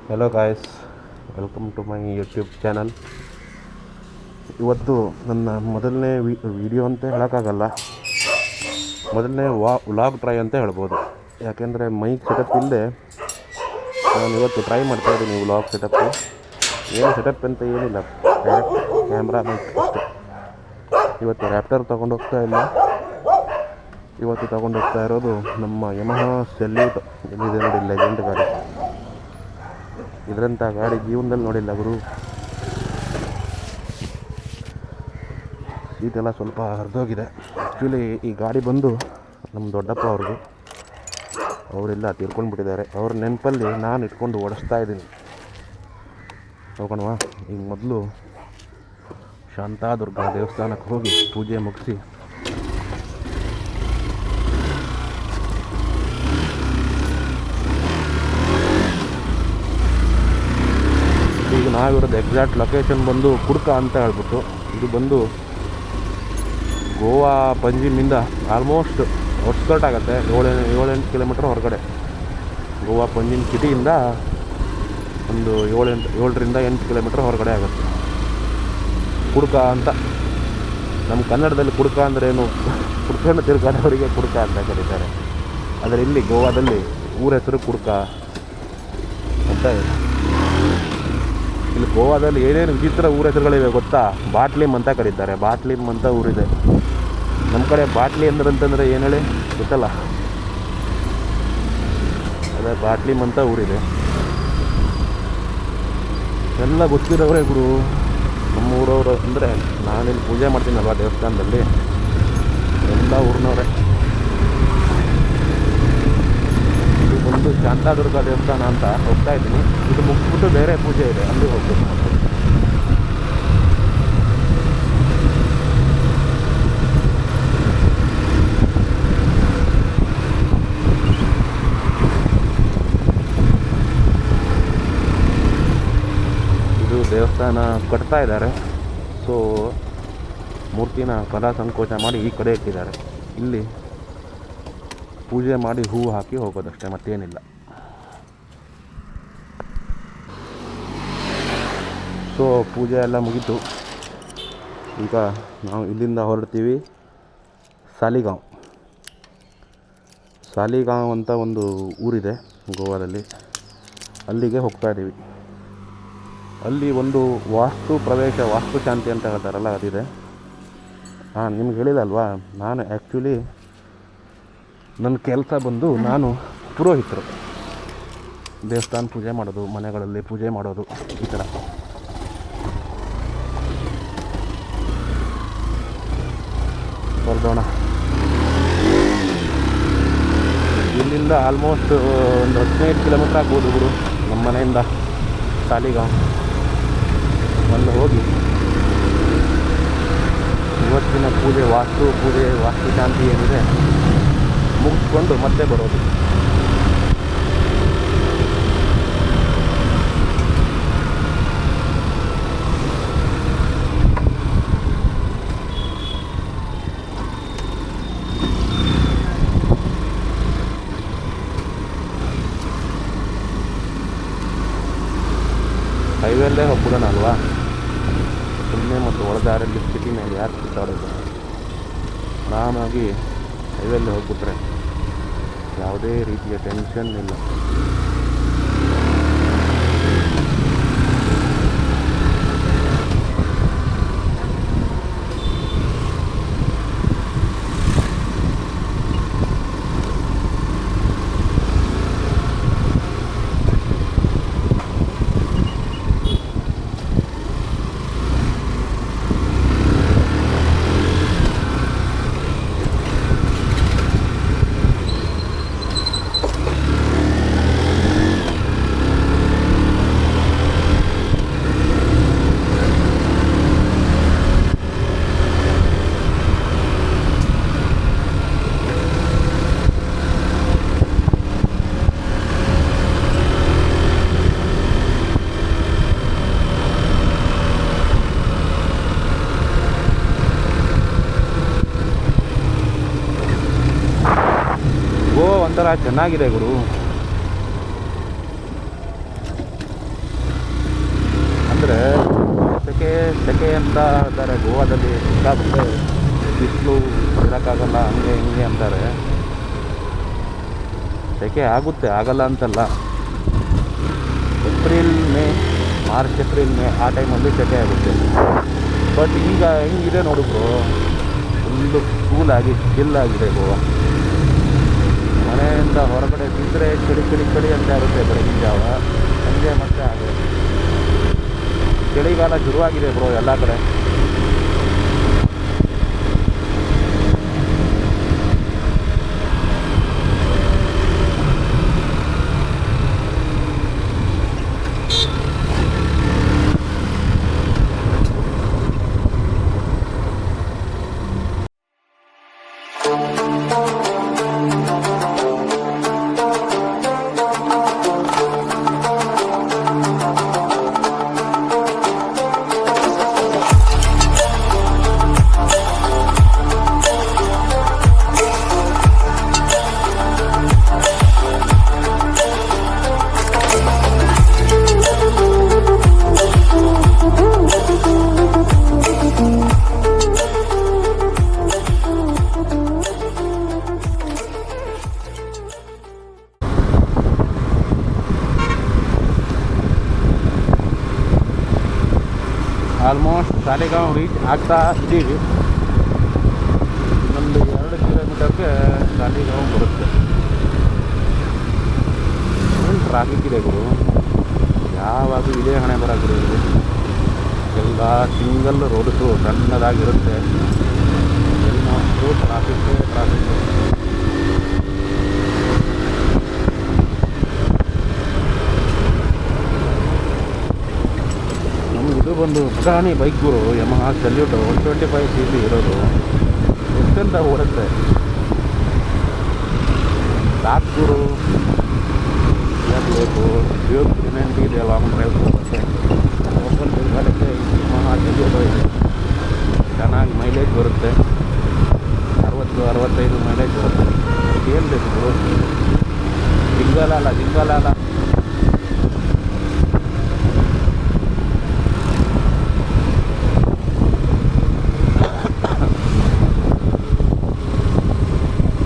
Hello guys, welcome to my YouTube channel. ಇವತ್ತು ನನ್ನ ಮೊದಲನೇ ವಿಡಿಯೋ ಅಂತ ಹೇಳೋಕ್ಕಾಗಲ್ಲ, ಮೊದಲನೇ ವ್ಲಾಗ್ ಟ್ರೈ ಅಂತ ಹೇಳ್ಬೋದು. ಯಾಕೆಂದರೆ ಮೈಕ್ ಸೆಟಪ್ ಇಲ್ಲದೆ ನಾನು ಇವತ್ತು ಟ್ರೈ ಮಾಡ್ತಾಯಿದ್ದೀನಿ ವ್ಲಾಗ್ ಸೆಟಪ್ಪು. ಏನು ಸೆಟಪ್ ಅಂತ ಏನಿಲ್ಲ, ಡೈರೆಕ್ಟ್ ಕ್ಯಾಮ್ರಾ ಮೈಕ್ ಅಷ್ಟೇ. ಇವತ್ತು ರ್ಯಾಪ್ಟರ್ ತೊಗೊಂಡೋಗ್ತಾ ಇಲ್ಲ, ಇವತ್ತು ತೊಗೊಂಡೋಗ್ತಾ ಇರೋದು ನಮ್ಮ ಯಮಹಾ ಸೆಲ್ಯೂಟ್. ಎಲ್ಲಿದೆ ನೋಡಿ, ಲೆಜೆಂಡ್ ಗಾಡಿ. ಇದರಂಥ ಗಾಡಿ ಜೀವನದಲ್ಲಿ ನೋಡಿಲ್ಲ ಗುರು. ಸೀಟೆಲ್ಲ ಸ್ವಲ್ಪ ಹರಿದೋಗಿದೆ. ಆ್ಯಕ್ಚುಲಿ ಈ ಗಾಡಿ ಬಂದು ನಮ್ಮ ದೊಡ್ಡಪ್ಪ ಅವ್ರದ್ದು. ಅವರೆಲ್ಲ ತೀರ್ಕೊಂಡ್ಬಿಟ್ಟಿದ್ದಾರೆ. ಅವ್ರ ನೆನಪಲ್ಲಿ ನಾನು ಇಟ್ಕೊಂಡು ಓಡಿಸ್ತಾ ಇದ್ದೀನಿ. ಹೋಗೋಣವಾ? ಈಗ ಮೊದಲು ಶಾಂತಾದುರ್ಗಾ ದೇವಸ್ಥಾನಕ್ಕೆ ಹೋಗಿ ಪೂಜೆ ಮುಗಿಸಿ ಈಗ ನಾವಿರೋದು ಎಕ್ಸಾಕ್ಟ್ ಲೊಕೇಶನ್ ಬಂದು ಕುಡ್ಕ ಅಂತ ಹೇಳ್ಬಿಟ್ಟು. ಇದು ಬಂದು ಗೋವಾ ಪಂಜಿಮಿಂದ ಆಲ್ಮೋಸ್ಟ್ ಔಟ್ಸ್ಕರ್ಟ್ ಆಗುತ್ತೆ. 7-8 ಕಿಲೋಮೀಟ್ರ್ ಹೊರಗಡೆ. ಗೋವಾ ಪಂಜಿಮ್ ಸಿಟಿಯಿಂದ ಒಂದು 7-8 ಕಿಲೋಮೀಟ್ರ್ ಹೊರಗಡೆ ಆಗುತ್ತೆ ಕುಡ್ಕ ಅಂತ. ನಮ್ಮ ಕನ್ನಡದಲ್ಲಿ ಕುಡ್ಕ ಅಂದ್ರೇನು, ಕುಡ್ಕೊಂಡು ತಿರ್ಗಾಡೋರಿಗೆ ಕುಡ್ಕ ಅಂತ ಕರೀತಾರೆ. ಆದರೆ ಇಲ್ಲಿ ಗೋವಾದಲ್ಲಿ ಊರ ಹೆಸರು ಕುಡ್ಕ ಅಂತ ಇದೆ. ಇಲ್ಲಿ ಗೋವಾದಲ್ಲಿ ಏನೇನು ವಿಚಿತ್ರ ಊರ ಹೆಸರುಗಳಿವೆ ಗೊತ್ತಾ? ಬಾಟ್ಲಿಮ್ ಅಂತ ಕರೀತಾರೆ. ಬಾಟ್ಲಿಮ್ ಅಂತ ಊರಿದೆ. ನಮ್ಮ ಕಡೆ ಬಾಟ್ಲಿ ಅಂತಂದರೆ ಏನು ಹೇಳಿ ಗೊತ್ತಲ್ಲ? ಅದೇ ಬಾಟ್ಲಿಮ್ ಅಂತ ಊರಿದೆ. ಎಲ್ಲ ಗೊತ್ತಿರೋರೇ ಗುರು, ನಮ್ಮ ಊರವರು. ಅಂದರೆ ನಾನಿಲ್ಲಿ ಪೂಜೆ ಮಾಡ್ತೀನಲ್ವ ದೇವಸ್ಥಾನದಲ್ಲಿ, ಎಲ್ಲ ಊರಿನವರೇ. ಇದು ಒಂದು ಶಾಂತಾದುರ್ಗಾ ದೇವಸ್ಥಾನ ಅಂತ ಹೋಗ್ತಾ ಇದ್ದೀನಿ. ಇದು ಮುಗಿಸ್ಬಿಟ್ಟು ಬೇರೆ ಪೂಜೆ ಇದೆ, ಅಲ್ಲಿ ಹೋಗ್ಬೇಕು. ಇದು ದೇವಸ್ಥಾನ ಕಟ್ತಾ ಇದ್ದಾರೆ. ಸೊ ಮೂರ್ತಿನ ಕಲಾ ಸಂಕೋಚ ಮಾಡಿ ಈ ಕಡೆ ಇಟ್ಟಿದ್ದಾರೆ. ಇಲ್ಲಿ ಪೂಜೆ ಮಾಡಿ ಹೂವು ಹಾಕಿ ಹೋಗೋದಷ್ಟೇ, ಮತ್ತೇನಿಲ್ಲ. ಸೊ ಪೂಜೆ ಎಲ್ಲ ಮುಗೀತು. ಈಗ ನಾವು ಇಲ್ಲಿಂದ ಹೊರಡ್ತೀವಿ ಸಾಲಿಗಾಂವ್ ಅಂತ ಒಂದು ಊರಿದೆ ಗೋವಾದಲ್ಲಿ. ಅಲ್ಲಿಗೆ ಹೋಗ್ತಾ ಇದ್ದೀವಿ. ಅಲ್ಲಿ ಒಂದು ವಾಸ್ತು ಶಾಂತಿ ಅಂತ ಹೇಳ್ತಾರಲ್ಲ, ಅದಿದೆ. ನಿಮ್ಗೆ ಹೇಳಿಲ್ಲಲ್ವಾ, ನಾನು ಆ್ಯಕ್ಚುಲಿ ನನ್ನ ಕೆಲಸ ಬಂದು ನಾನು ಪುರೋಹಿತರು. ದೇವಸ್ಥಾನ ಪೂಜೆ ಮಾಡೋದು, ಮನೆಗಳಲ್ಲಿ ಪೂಜೆ ಮಾಡೋದು, ಈ ಥರ. ಹೊರಡೋಣ. ಇಲ್ಲಿಂದ ಆಲ್ಮೋಸ್ಟ್ ಒಂದು 15 ಕಿಲೋಮೀಟ್ರ್ ಆಗ್ಬೋದು ಗುರು, ನಮ್ಮ ಮನೆಯಿಂದ ಸಾಲಿಗಾಂವ್. ಅಲ್ಲಿ ಹೋಗಿ ಇವತ್ತಿನ ಪೂಜೆ, ವಾಸ್ತು ಶಾಂತಿ ಏನಿದೆ ಮುಗಿಸ್ಕೊಂಡು ಮತ್ತೆ ಬರೋದು. ಹೈವೇಲ್ಲೇ ಹೋಗ್ಬಿಡೋಣ ಅಲ್ವಾ? ಸುಮ್ಮನೆ ಮತ್ತು ಒಳದಾರಲ್ಲಿ ಸಿಟಿ ಮೇಲೆ ಯಾರು ಸುತ್ತಾಡೋದು? ಆರಾಮಾಗಿ ಹೈವೇಲ್ಲೇ ಹೋಗ್ಬಿಟ್ರೆ ಯಾವುದೇ ರೀತಿಯ ಟೆನ್ಷನ್ ಇಲ್ಲ. ಒಂಥರ ಚೆನ್ನಾಗಿದೆ ಗುರು. ಸೆಕೆ ಸೆಕೆ ಅಂತ ಅಂತಾರೆ. ಗೋವಾದಲ್ಲಿ ಸಿಕ್ಕಾಪಟ್ಟೆ ಬಿಸಿಲು ಇರೋಕ್ಕಾಗಲ್ಲ, ಹಂಗೆ ಹಿಂಗೆ ಅಂತಾರೆ. ಸೆಕೆ ಆಗುತ್ತೆ, ಆಗಲ್ಲ ಅಂತಲ್ಲ. April May, March April May ಆ ಟೈಮಲ್ಲಿ ಸೆಕೆ ಆಗುತ್ತೆ. ಬಟ್ ಈಗ ಹೆಂಗಿದೆ ನೋಡಿದ್ರು, ಫುಲ್ಲು ಕೂಲಾಗಿ ಚಿಲ್ಲಾಗಿದೆ ಗೋವಾ. ಮನೆಯಿಂದ ಹೊರಗಡೆ ಬಿದ್ದರೆ ಚಳಿ ಚಳಿ ಚಳಿ ಅಂತ ಇರುತ್ತೆ ಬೆಳಗಿನ ಜಾವ. ಸಂಜೆ ಮತ್ತೆ ಹಾಗೆ ಚಳಿಗಾಲ ಶುರುವಾಗಿದೆ ಬ್ರೋ ಎಲ್ಲ ಕಡೆ. ಆಲ್ಮೋಸ್ಟ್ ಸಾಲಿಗಾಂವ್ ರೀಚ್ ಆಗ್ತಾ ಇದ್ದೀವಿ. ಇನ್ನೊಂದು 2 ಕಿಲೋಮೀಟರ್ಗೆ ಸಾಲಿಗಾಂವ್ ಬರುತ್ತೆ. ಏನು ಟ್ರಾಫಿಕ್ ಇದೆ ಗುರು, ಯಾವಾಗ ಇದೇ ಹಣೆ ಬರೋದು. ಎಲ್ಲ ಸಿಂಗಲ್ ರೋಡ್ಸು ಸಣ್ಣದಾಗಿರುತ್ತೆ. ಎಲ್ಲಷ್ಟು ಟ್ರಾಫಿಕ್. ಇದು ಬಂದು ಪುಟಾಣಿ ಬೈಕ್ ಗುರು, ಯಮಹಾ ಸಲ್ಯೂಟ್ 125 cc ಇರೋದು. ಎಷ್ಟಂತ ಓಡುತ್ತೆ ಸಾಕು ಗುರು. ಬೇಕು ಡ್ಯೂಕ್ 390 ಇದೆ, ಲಾಂಗ್ ಡ್ರೈವ್ ಬರುತ್ತೆ. ಲೋಕಲ್ ತಿರುಗಾಡಕ್ಕೆ ಯಮಹಾ ಸಲ್ಯೂಟ್ ಇದೆ. ಚೆನ್ನಾಗಿ ಮೈಲೇಜ್ ಬರುತ್ತೆ, 60-65 ಮೈಲೇಜ್ ಬರುತ್ತೆ. ಏನು ಬೇಕು ಗುರು, ಜಿಂಗಲಾಲ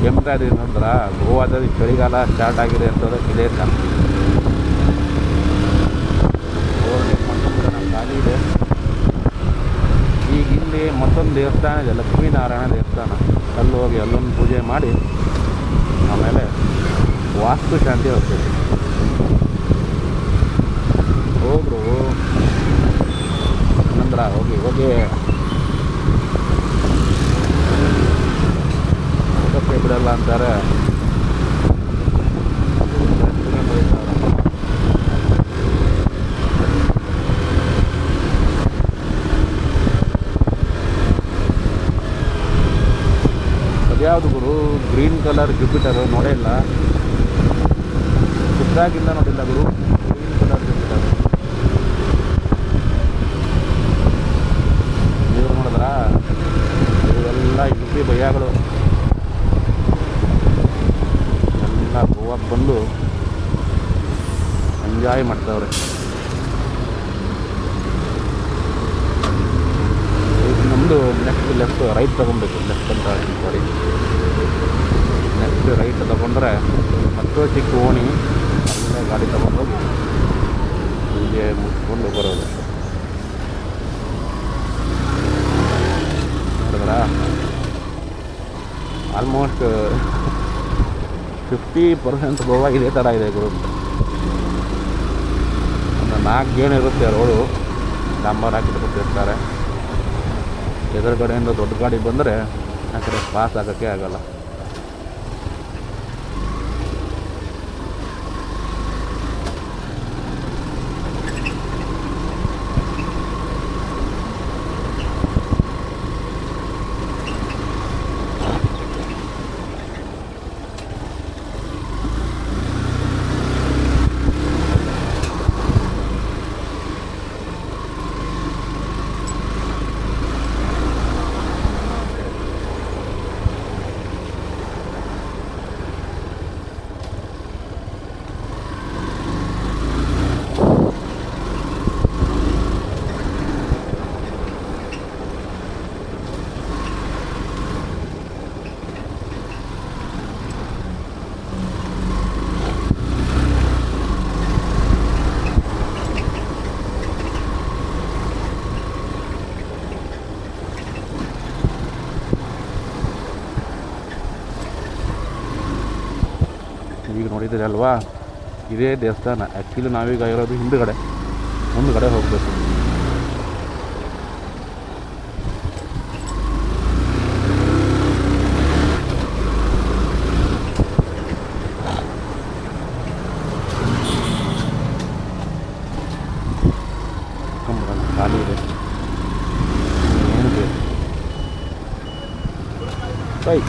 ಕೆಮ್ತಾ ಇದೀವಿ ನೋಡಿದ್ರ. ಗೋವಾದಲ್ಲಿ ಚಳಿಗಾಲ ಸ್ಟಾರ್ಟ್ ಆಗಿದೆ ಅಂತದಕ್ಕೆ ಇದೇ ಕಾರಣ. ನಮ್ಮ ಖಾಲಿ ಇದೆ. ಈಗ ಇಲ್ಲಿ ಮತ್ತೊಂದು ದೇವಸ್ಥಾನ ಇದೆ, ಲಕ್ಷ್ಮೀನಾರಾಯಣ ದೇವಸ್ಥಾನ. ಅಲ್ಲಿ ಹೋಗಿ ಅಲ್ಲೊಂದು ಪೂಜೆ ಮಾಡಿ ಆಮೇಲೆ ವಾಸ್ತು ಶಾಂತಿ ಹೋಗ್ತೀವಿ. ಹೋಗ್ರು ನಂತರ ಹೋಗಿ ಬಿಡಲ್ಲ ಅಂತಾರೆ. ಅದ್ಯಾವುದು ಗುರು, ಗ್ರೀನ್ ಕಲರ್ ಜುಪಿಟರು ನೋಡೇ ಇಲ್ಲ, ಖುದ್ದಾಗಿಂದ ನೋಡಿಲ್ಲ ಗುರು. ಗ್ರೀನ್ ಕಲರ್ ಜುಪಿಟರ್ ನೀವು ನೋಡಿದ್ರಾ? ಇವೆಲ್ಲ ಯುಪಿ ಭಯ್ಯಗಳು ಎಲ್ಲ ಗೋವಾಕ್ಕೆ ಬಂದು ಎಂಜಾಯ್ ಮಾಡ್ತಾವ್ರೆ. ನಮ್ಮದು ನೆಕ್ಸ್ಟ್ ಲೆಫ್ಟ್ ರೈಟ್ ತೊಗೊಬೇಕು. ಲೆಫ್ಟ್ ಅಂತ ಸಾರಿ, ನೆಕ್ಸ್ಟ್ ರೈಟ್ ತೊಗೊಂಡ್ರೆ ಮತ್ತೆ ಚಿಕ್ಕ ಓಣಿ, ಅಲ್ಲೇ ಗಾಡಿ ತೊಗೊಂಡೋಗಿ ಹೀಗೆ ಮುಗಿಸ್ಕೊಂಡು ಬರೋದು. ನೋಡಿದ್ರಾ, ಆಲ್ಮೋಸ್ಟ್ 50% ಗೋವಾ ಇದೇ ಥರ ಇದೆ ಗುರು. ಒಂದು 4 ಗೇಣ್ ಇರುತ್ತೆ ರೋಡು, ಡಾಂಬರ್ ಹಾಕಿಟ್ಬಿಟ್ಟಿರ್ತಾರೆ. ಎದುರುಗಡೆಯಿಂದ ದೊಡ್ಡ ಗಾಡಿ ಬಂದರೆ ಆ ಕಡೆ ಪಾಸ್ ಆಗೋಕ್ಕೆ ಆಗಲ್ಲ. ನೋಡಿದ್ದೀರಿ ಅಲ್ವಾ, ಇದೇ ದೇವಸ್ಥಾನ. ಆ್ಯಕ್ಚುಲಿ ನಾವೀಗ ಇರೋದು ಹಿಂದುಗಡೆ, ಮುಂದುಗಡೆ ಹೋಗಬೇಕು. ಖಾಲಿ ಇದೆ, ಏನು ಬೇಕು ಬೈ.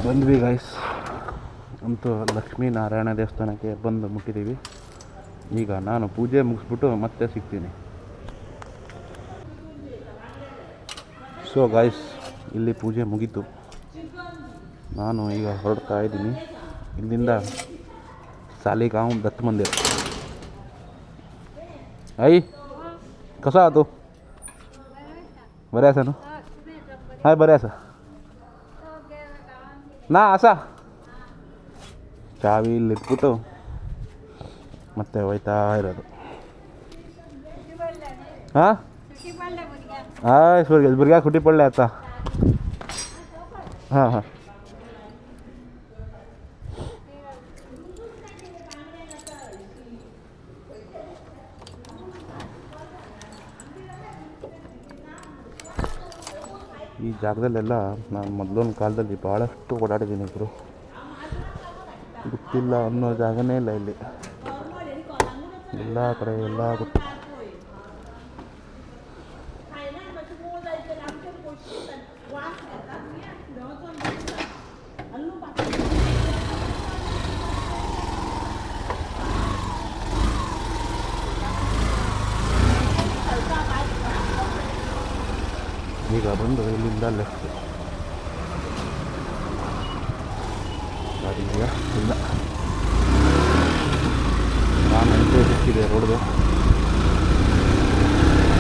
ಬಂದ್ವಿ ಗೈಸ್, ಅಂತೂ ಲಕ್ಷ್ಮೀನಾರಾಯಣ ದೇವಸ್ಥಾನಕ್ಕೆ ಬಂದು ಮುಟ್ಟಿದ್ದೀವಿ. ಈಗ ನಾನು ಪೂಜೆ ಮುಗಿಸ್ಬಿಟ್ಟು ಮತ್ತೆ ಸಿಗ್ತೀನಿ. ಸೊ ಗೈಸ್, ಇಲ್ಲಿ ಪೂಜೆ ಮುಗೀತು. ನಾನು ಈಗ ಹೊರಡ್ತಾ ಇದ್ದೀನಿ ಇಲ್ಲಿಂದ ಸಾಲಿಗಾಂವ್ ದತ್ತ ಮಂದಿರ. ಐ कसा तू? बरे आसा न्हू? हय बरे आसा ना आसा. ಚಾವಿ ಇಲ್ಲಿ ಇಟ್ಬಿಟ್ಟು ಮತ್ತೆ ಹೋಯ್ತಾ ಇರೋದು. ಹಾಂ ಆಯ್ತು ಭುರ್ಗ್ಯಾಗ ಸುಟ್ಟಿ ಪಡಲೆ ಆತ. ಹಾಂ ಹಾಂ ಈ ಜಾಗದಲ್ಲೆಲ್ಲ ನಾನು ಮೊದಲೊಂದು ಕಾಲದಲ್ಲಿ ಭಾಳಷ್ಟು ಓಡಾಡಿದ್ದೀನಿ ಇಬ್ಬರು. ಗೊತ್ತಿಲ್ಲ ಅನ್ನೋ ಜಾಗನೇ ಇಲ್ಲ ಇಲ್ಲಿ, ಎಲ್ಲ ಕಡೆ ಎಲ್ಲ ಗೊತ್ತು. ಈಗ ಬಂದು ಇಲ್ಲಿಂದ ಲೆಫ್ಟ್ ಗಾಡಿ ಇಲ್ಲ, ನಾನು ಎಂಟು ಸಿಕ್ಕಿದೆ ರೋಡ್ಗೆ.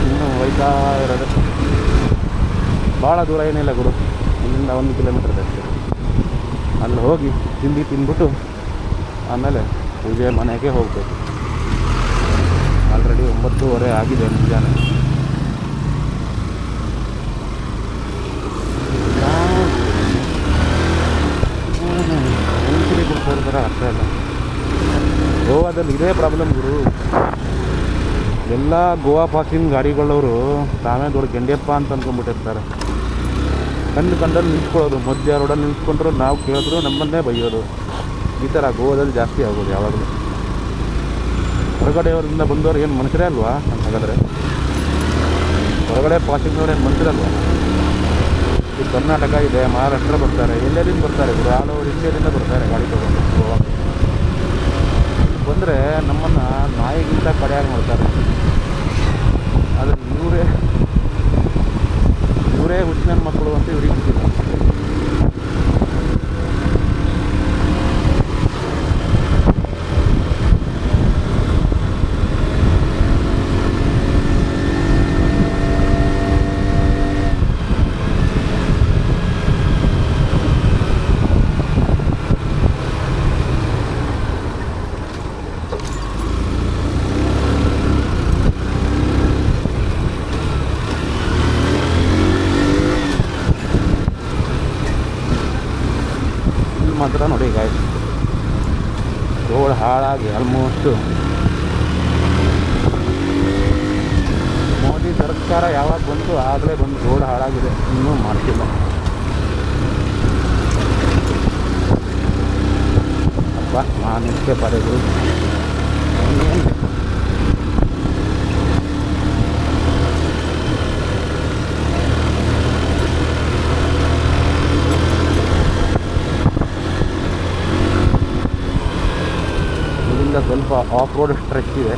ಇನ್ನೂ ಹೋಯ್ತಾ ಇರೋದು, ಭಾಳ ದೂರ ಏನಿಲ್ಲ ಗುರು, ಇಲ್ಲಿಂದ 1 ಕಿಲೋಮೀಟರ್ ಅಷ್ಟೇ. ಅಲ್ಲಿ ಹೋಗಿ ತಿಂಡಿ ತಿಂದ್ಬಿಟ್ಟು ಆಮೇಲೆ ಪೂಜೆ ಮನೆಗೆ ಹೋಗಬೇಕು. ಆಲ್ರೆಡಿ 9:30 ಆಗಿದೆ ಮುಂಜಾನೆ. ಥರ ಅಷ್ಟೇ ಅಲ್ಲ, ಗೋವಾದಲ್ಲಿ ಇದೇ ಪ್ರಾಬ್ಲಮ್ ಗುರು. ಎಲ್ಲ ಗೋವಾ ಪಾಸಿನ ಗಾಡಿಗಳವರು ತಾವೇ ದೊಡ್ಡ ಗೆಂಡ್ಯಪ್ಪ ಅಂತ ಅಂದ್ಕೊಂಡ್ಬಿಟ್ಟಿರ್ತಾರೆ. ಕಂಡಲ್ಲಿ ನಿಂತ್ಕೊಳ್ಳೋದು, ಮಧ್ಯ ರೋಡಲ್ಲಿ ನಿಂತ್ಕೊಂಡ್ರು ನಾವು ಕೇಳಿದ್ರು ನಮ್ಮನ್ನೇ ಬೈಯೋದು. ಈ ಥರ ಗೋವಾದಲ್ಲಿ ಜಾಸ್ತಿ ಆಗೋದು ಯಾವಾಗಲೂ. ಹೊರಗಡೆಯವರಿಂದ ಬಂದವರು ಏನು ಮನುಷ್ಯರೇ ಅಲ್ವಾ ಅಂತ ಹಾಗಾದರೆ? ಹೊರಗಡೆ ಪಾಸಿಂಗ್ನವ್ರು ಏನು ಮನುಷ್ಯರಲ್ವಾ? ಈ ಕರ್ನಾಟಕ ಇದೆ, ಮಹಾರಾಷ್ಟ್ರ ಬರ್ತಾರೆ, ಎಲ್ಲೆಲ್ಲಿಂದ ಬರ್ತಾರೆ ಗುರು, ಆಲ್ ಓವರ್ ಇಂಡಿಯಾದಿಂದ ಬರ್ತಾರೆ ಗಾಡಿ ತೊಗೊಂಡು. ಬಂದರೆ ನಮ್ಮನ್ನು ನಾಯಿಗಿಂತ ಕಡೆಯಾಗಿ ಮಾಡ್ತಾರೆ. ಆದರೆ ಇವರೇ ಹುಚ್ಚಿನ ಮಕ್ಕಳು ಅಂತ ಇವ್ರಿಗೆ ಗೊತ್ತಿಲ್ಲ. ಮಾತ್ರ ನೋಡಿ ಗಾಯ್ಸ್, ರೋಡ್ ಹಾಳಾಗಿ ಆಲ್ಮೋಸ್ಟು ಮೋದಿ ಸರ್ಕಾರ ಯಾವಾಗ ಬಂತು ಆಗಲೇ ಬಂದು ರೋಡ್ ಹಾಳಾಗಿದೆ, ಇನ್ನೂ ಮಾಡ್ತಿಲ್ಲ. ಅಪ್ಪ ನಾನು ಇಷ್ಟೇ ಪಡೆಗಳು ಏನು ಸ್ವಲ್ಪ ಆಫ್ ರೋಡ್ ಸ್ಟ್ರೆಚ್ ಇದೆ.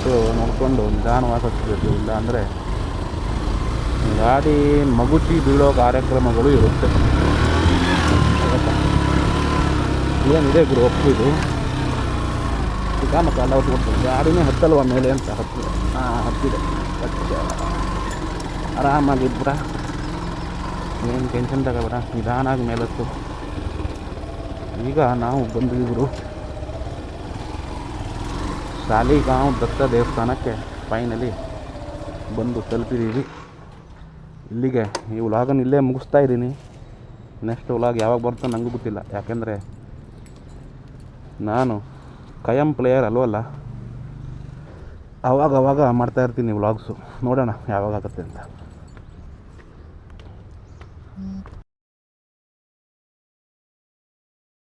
ಸೊ ನೋಡಿಕೊಂಡು ನಿಧಾನವಾಗಿ ಹತ್ತಬೇಕು, ಇಲ್ಲ ಅಂದರೆ ಗಾಡಿ ಮಗುಚಿ ಬೀಳೋ ಕಾರ್ಯಕ್ರಮಗಳು ಇರುತ್ತೆ. ಏನಿದೆ ಗುರು ಒಪ್ಪು ಇದು ಈಗ ಮತ್ತು ಎಲ್ಲ ಹೊತ್ಕೊಡ್ತೀನಿ. ಗಾಡಿನೇ ಹತ್ತಲ್ವ ಮೇಲೆ ಅಂತ ಹತ್ತಿದೆ. ಆರಾಮಾಗಿಬ್ಬರ, ಏನು ಟೆನ್ಷನ್ ತಗೋಬೇಡ, ನಿಧಾನಾಗಿ ಮೇಲತ್ತು. ಈಗ ನಾವು ಬಂದಿದ್ರು ಸಾಲಿಗಾಂವ್ ದತ್ತ ದೇವಸ್ಥಾನಕ್ಕೆ ಫೈನಲಿ ಬಂದು ತಲುಪಿದ್ದೀವಿ. ಇಲ್ಲಿಗೆ ಈ ವ್ಲಾಗನ್ನು ಇಲ್ಲೇ ಮುಗಿಸ್ತಾ ಇದ್ದೀನಿ. ನೆಕ್ಸ್ಟ್ ವ್ಲಾಗ್ ಯಾವಾಗ ಬರುತ್ತೋ ನನಗೂ ಗೊತ್ತಿಲ್ಲ, ಯಾಕೆಂದರೆ ನಾನು ಖಾಯಂ ಪ್ಲೇಯರ್ ಅಲ್ವಲ್ಲ. ಅವಾಗ ಮಾಡ್ತಾಯಿರ್ತೀನಿ ವ್ಲಾಗ್ಸು. ನೋಡೋಣ ಯಾವಾಗ ಆಗುತ್ತೆ ಅಂತ.